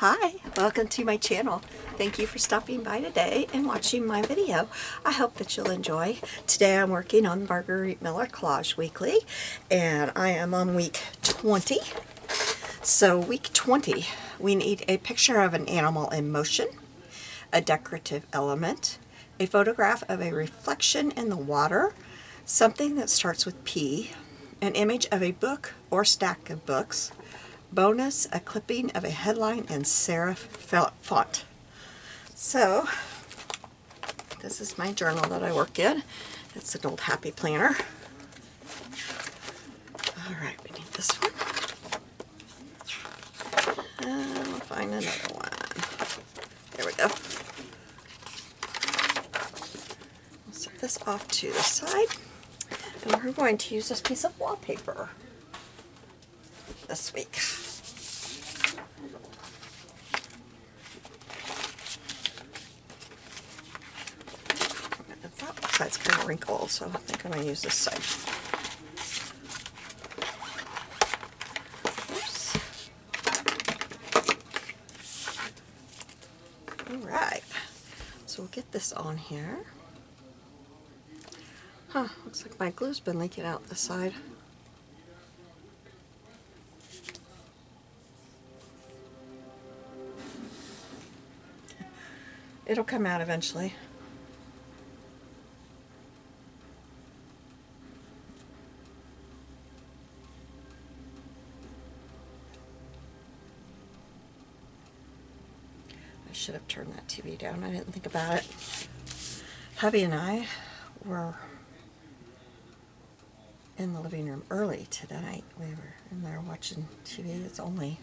Hi, welcome to my channel. Thank you for stopping by today and watching my video. I hope that you'll enjoy. Today I'm working on Margarete Miller Collage Weekly, and I am on week 20. So week 20, we need a picture of an animal in motion, a decorative element, a photograph of a reflection in the water, something that starts with P, an image of a book or stack of books, bonus, a clipping of a headline in serif font. So, this is my journal that I work in. It's an old happy planner. Alright, we need this one. And we'll find another one. There we go. We'll set this off to the side. And we're going to use this piece of wallpaper this week. That side's kind of wrinkled, so I think I'm going to use this side. Oops. Alright, so we'll get this on here. Huh, looks like my glue's been leaking out the side. It'll come out eventually. I should have turned that TV down. I didn't think about it. Hubby and I were in the living room early tonight. We were in there watching TV. It's only,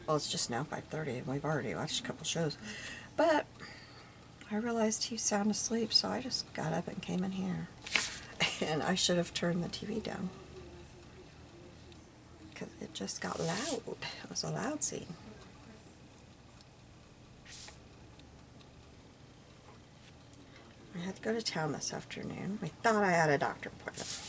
well, it's just now 5:30 and we've already watched a couple shows. But I realized he's sound asleep, so I just got up and came in here. And I should have turned the TV down, because it just got loud. It was a loud scene. I had to go to town this afternoon. I thought I had a doctor appointment.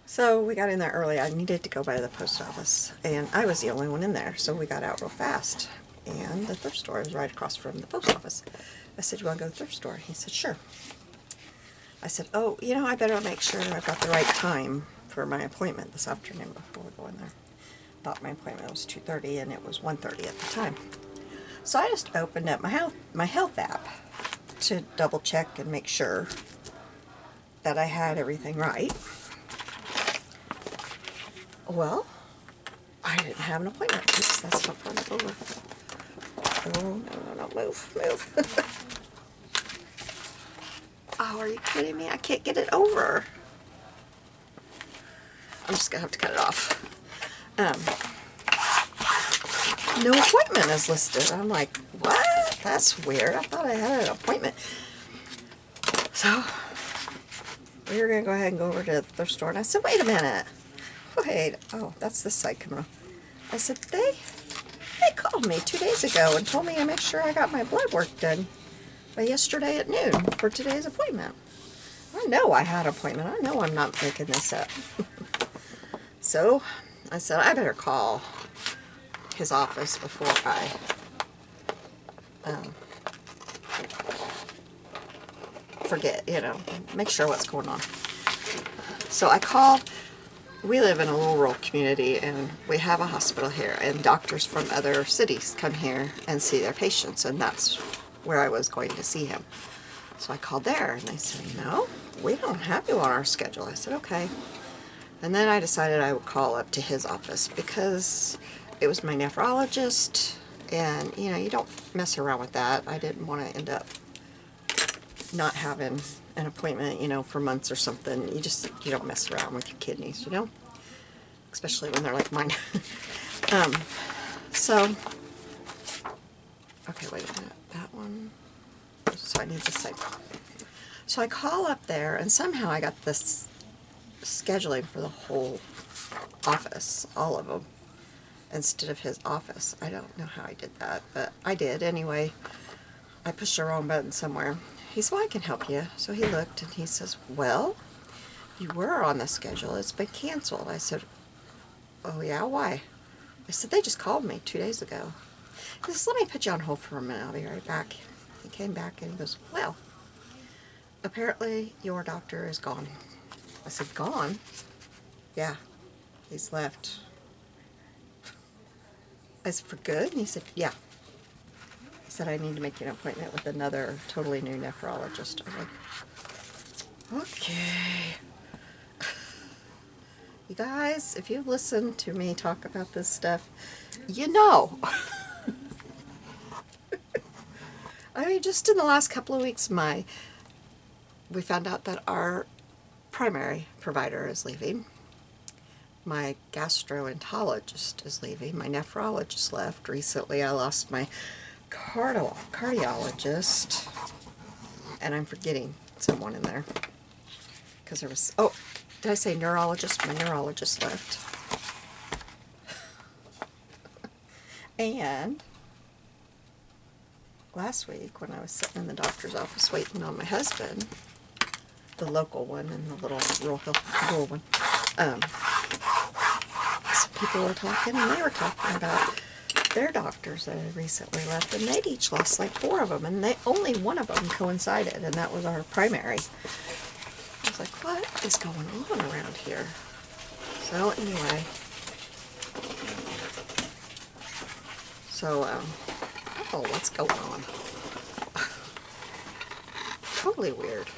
So we got in there early. I needed to go by the post office, and I was the only one in there, so we got out real fast. And the thrift store is right across from the post office. I said, "You want to go to the thrift store?" He said, "Sure." I said, "Oh, you know, I better make sure I've got the right time for my appointment this afternoon before we go in there." Thought my appointment was 2:30 and it was 1:30 at the time. So I just opened up my health app to double check and make sure that I had everything right. Well, I didn't have an appointment. Oops, that's not part of it over. Oh, no, move. Oh, are you kidding me? I can't get it over. I'm just going to have to cut it off. No appointment is listed. I'm like, what? That's weird. I thought I had an appointment. So, we were going to go ahead and go over to the thrift store. And I said, wait a minute. Wait. Oh, that's this side coming off. I said, they called me 2 days ago and told me to make sure I got my blood work done by yesterday at noon for today's appointment. I know I had an appointment. I know I'm not making this up. So I said, I better call his office before I forget, you know, make sure what's going on. So I called. We live in a little rural community, and we have a hospital here, and doctors from other cities come here and see their patients, and that's where I was going to see him. So I called there, and they said, no, we don't have you on our schedule. I said, okay. And then I decided I would call up to his office, because it was my nephrologist, and, you know, you don't mess around with that. I didn't want to end up not having an appointment, you know, for months or something. You don't mess around with your kidneys, you know, especially when they're like mine. So, okay, wait a minute, that one, so I need this side. So I call up there, and somehow I got this scheduling for the whole office, all of them, instead of his office. I don't know how I did that, but I did anyway. I pushed the wrong button somewhere. He said, well, I can help you. So he looked and he says, well, you were on the schedule. It's been canceled. I said, oh yeah, why? I said, they just called me 2 days ago. He says, let me put you on hold for a minute. I'll be right back. He came back and he goes, well, apparently your doctor is gone. I said, gone? Yeah, he's left. I said, for good? And he said, yeah. He said, I need to make an appointment with another totally new nephrologist. I was like, okay. You guys, if you've listened to me talk about this stuff, you know. I mean, just in the last couple of weeks, we found out that our primary provider is leaving. My gastroenterologist is leaving. My nephrologist left. Recently, I lost my cardiologist. And I'm forgetting someone in there. Because there was... Oh, did I say neurologist? My neurologist left. And last week, when I was sitting in the doctor's office waiting on my husband, the local one and the little rural one, some people were talking, and they were talking about their doctors that had recently left, and they'd each lost like 4 of them, and only one of them coincided, and that was our primary. I was like, what is going on around here? So anyway, oh, what's going on? Totally weird.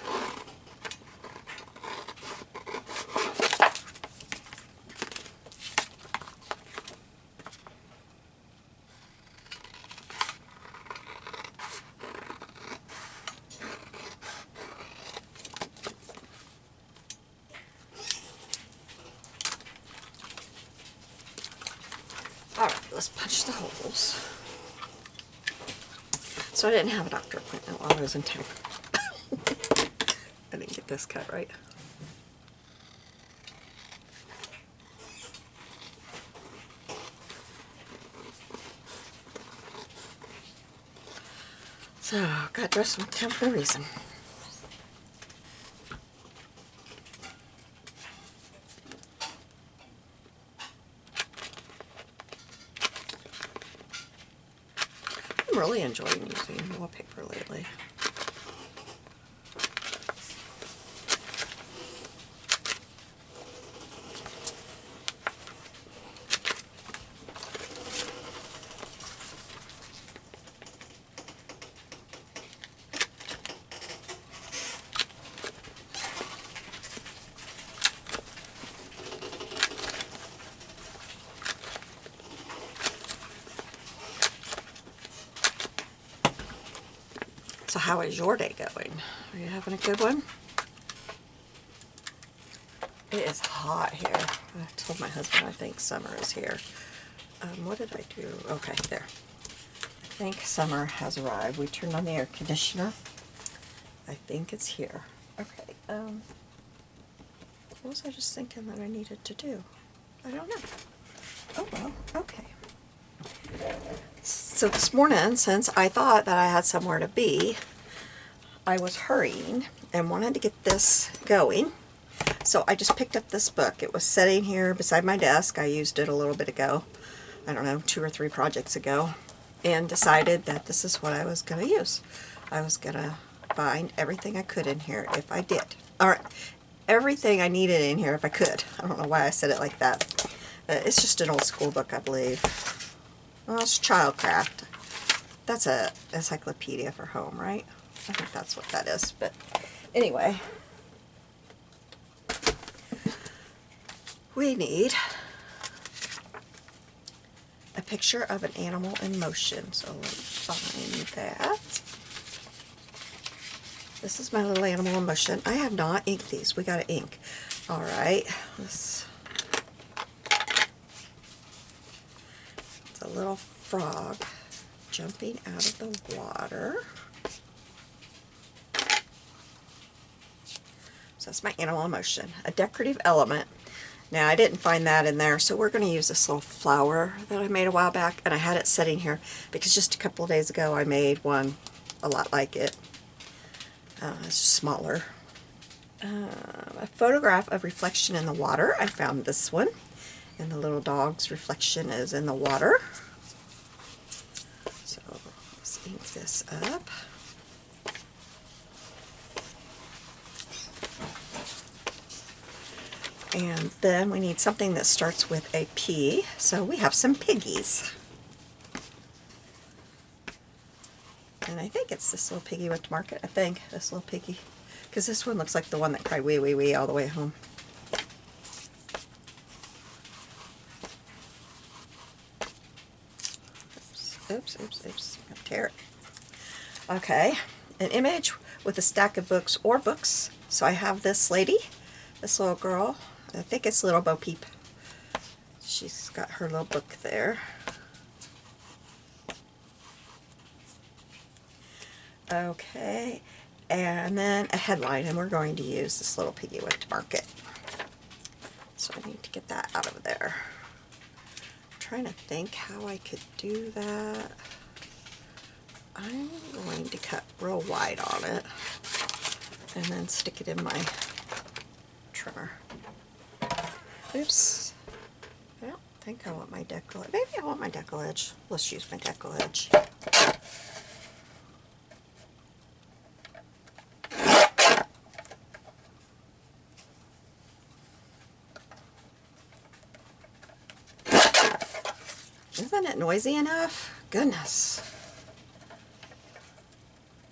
Alright, let's punch the holes. So I didn't have a doctor appointment while I was in town. I didn't get this cut right. So, got dressed in town for a reason. I'm really enjoying using wallpaper lately. So how is your day going? Are you having a good one? It is hot here. I told my husband I think summer is here. What did I do? Okay, there. I think summer has arrived. We turned on the air conditioner. I think it's here. Okay, what was I just thinking that I needed to do? I don't know. Oh well, okay. So this morning, since I thought that I had somewhere to be, I was hurrying and wanted to get this going. So I just picked up this book. It was sitting here beside my desk. I used it a little bit ago. I don't know, 2 or 3 projects ago. And decided that this is what I was going to use. I was going to find everything I could in here if I did. Or everything I needed in here if I could. I don't know why I said it like that. It's just an old school book, I believe. Well, it's Childcraft. That's a encyclopedia for home, right? I think that's what that is. But anyway, we need a picture of an animal in motion. So let's find that. This is my little animal in motion. I have not inked these. We got to ink. All right. It's a little frog jumping out of the water. So that's my animal in motion. A decorative element. Now, I didn't find that in there, so we're going to use this little flower that I made a while back, and I had it sitting here because just a couple of days ago I made one a lot like it. It's smaller. A photograph of reflection in the water. I found this one, and the little dog's reflection is in the water. So let's ink this up. And then we need something that starts with a P, so we have some piggies. And I think it's this little piggy went to market. I think this little piggy, because this one looks like the one that cried wee wee wee all the way home. Oops, oops, oops, I'm gonna tear it. Okay, an image with a stack of books or books. So I have this lady, this little girl, I think it's Little Bo Peep. She's got her little book there. Okay, and then a headline, and we're going to use this little piggy went to market. So I need to get that out of there. I'm trying to think how I could do that. I'm going to cut real wide on it and then stick it in my trimmer. Oops. I don't think I want my decollage. Maybe I want my decollage. Let's use my decollage. Isn't it noisy enough? Goodness.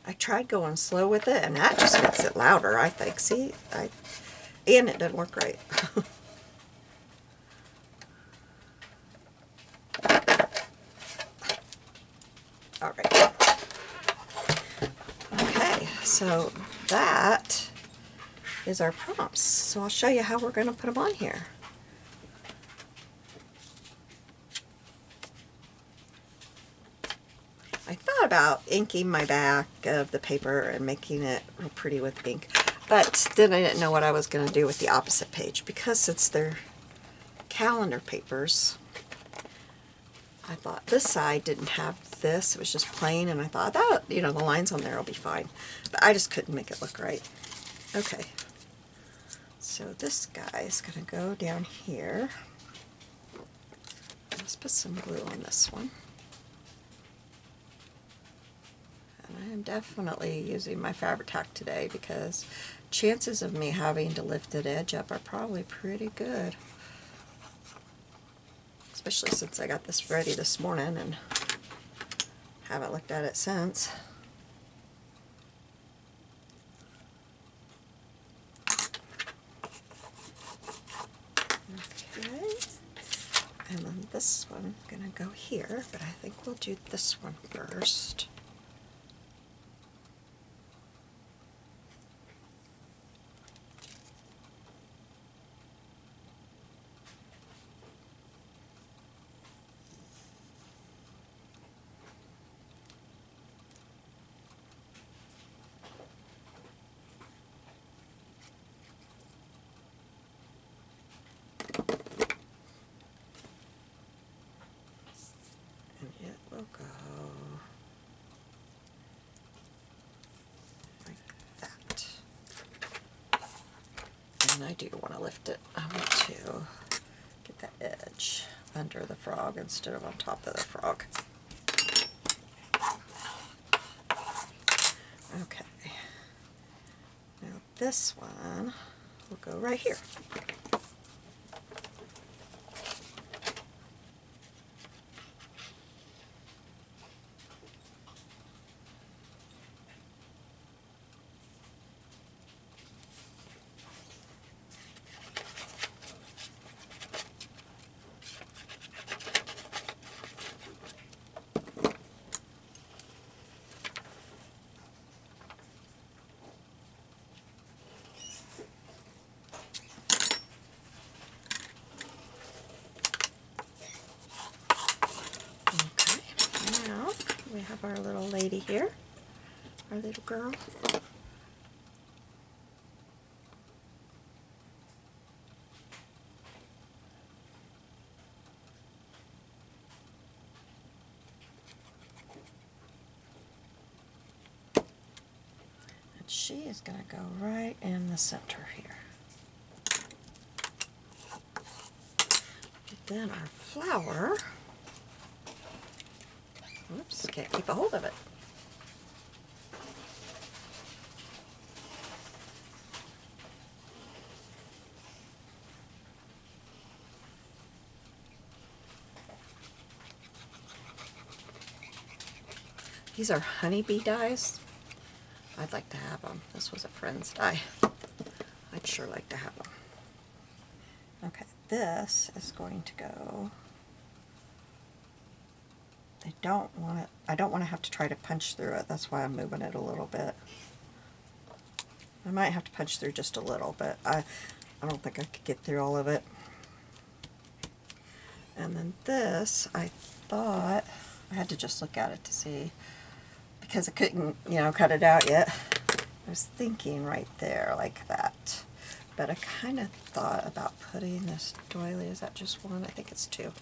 I tried going slow with it, and that just makes it louder, I think. See? And it doesn't work right. Alright. Okay, so that is our prompts. So I'll show you how we're going to put them on here. I thought about inking my back of the paper and making it real pretty with ink, but then I didn't know what I was going to do with the opposite page, because since they're calendar papers, I thought this side didn't have this, it was just plain, and I thought that, you know, the lines on there will be fine, but I just couldn't make it look right. Okay, so this guy is going to go down here. Let's put some glue on this one. And I am definitely using my Fabri-Tac today, because chances of me having to lift the edge up are probably pretty good. Especially since I got this ready this morning and haven't looked at it since. Okay. And then this one is going to go here, but I think we'll do this one first. Will go like that. And I do want to lift it. I want to get that edge under the frog instead of on top of the frog. Okay. Now this one will go right here. We have our little lady here, our little girl. And she is going to go right in the center here. Get Then our flower. Oops, can't keep a hold of it. These are honeybee dies. I'd like to have them. This was a friend's die. I'd sure like to have them. Okay, this is going to go. I don't want to have to try to punch through it. That's why I'm moving it a little bit. I might have to punch through just a little, but I don't think I could get through all of it. And then this, I thought, I had to just look at it to see, because I couldn't, cut it out yet. I was thinking right there, like that. But I kind of thought about putting this doily. Is that just one? I think it's two.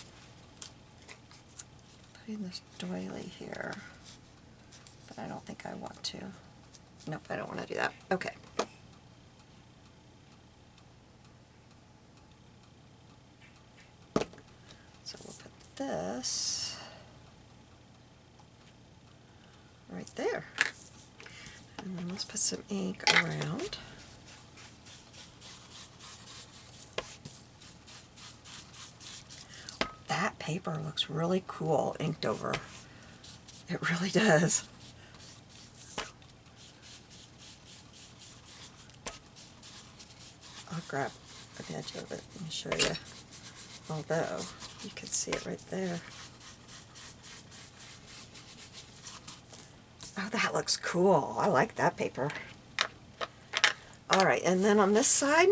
Putting this doily here. But I don't think I want to. Nope, I don't want to do that. Okay. So we'll put this right there. And then let's put some ink around. That paper looks really cool inked over. It really does. I'll grab an edge of it and show you. Although, you can see it right there. Oh, that looks cool. I like that paper. Alright, and then on this side,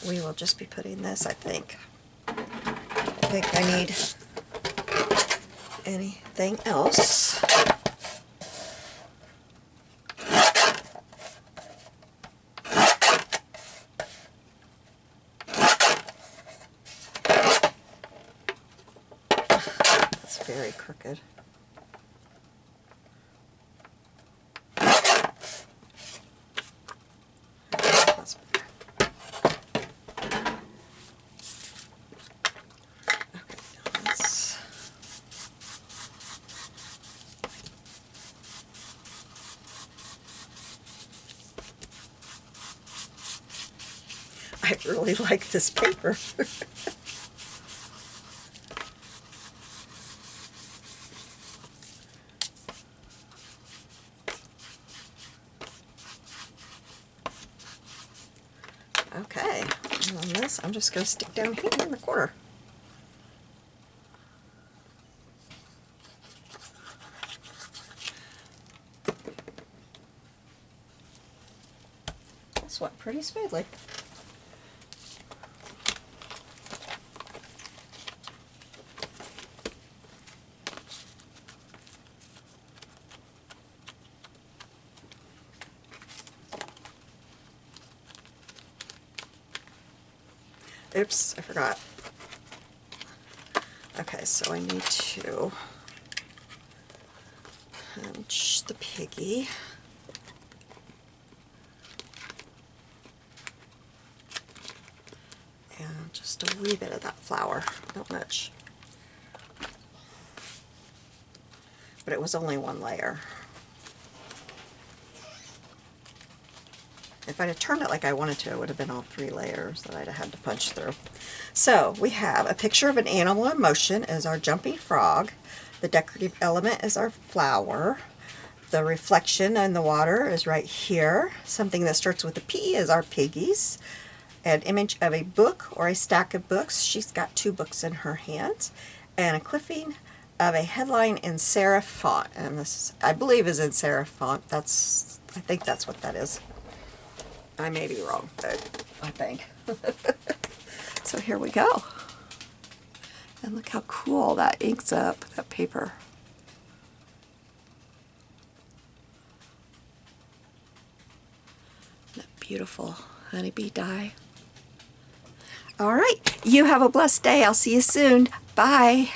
we will just be putting this, I think. I don't think I need anything else. It's very crooked. I really like this paper. Okay, and on this, I'm just going to stick down here in the corner. This went pretty smoothly. Oops, I forgot. Okay, so I need to punch the piggy. And just a wee bit of that flour, not much. But it was only one layer. If I'd have turned it like I wanted to, it would have been all 3 layers that I'd have had to punch through. So we have a picture of an animal in motion as our jumping frog. The decorative element is our flower. The reflection in the water is right here. Something that starts with a P is our piggies. An image of a book or a stack of books. She's got 2 books in her hands. And a clipping of a headline in serif font. And this, I believe, is in serif font. I think that's what that is. I may be wrong, but I think. So here we go. And look how cool that inks up, that paper. That beautiful honeybee dye. All right, you have a blessed day. I'll see you soon. Bye.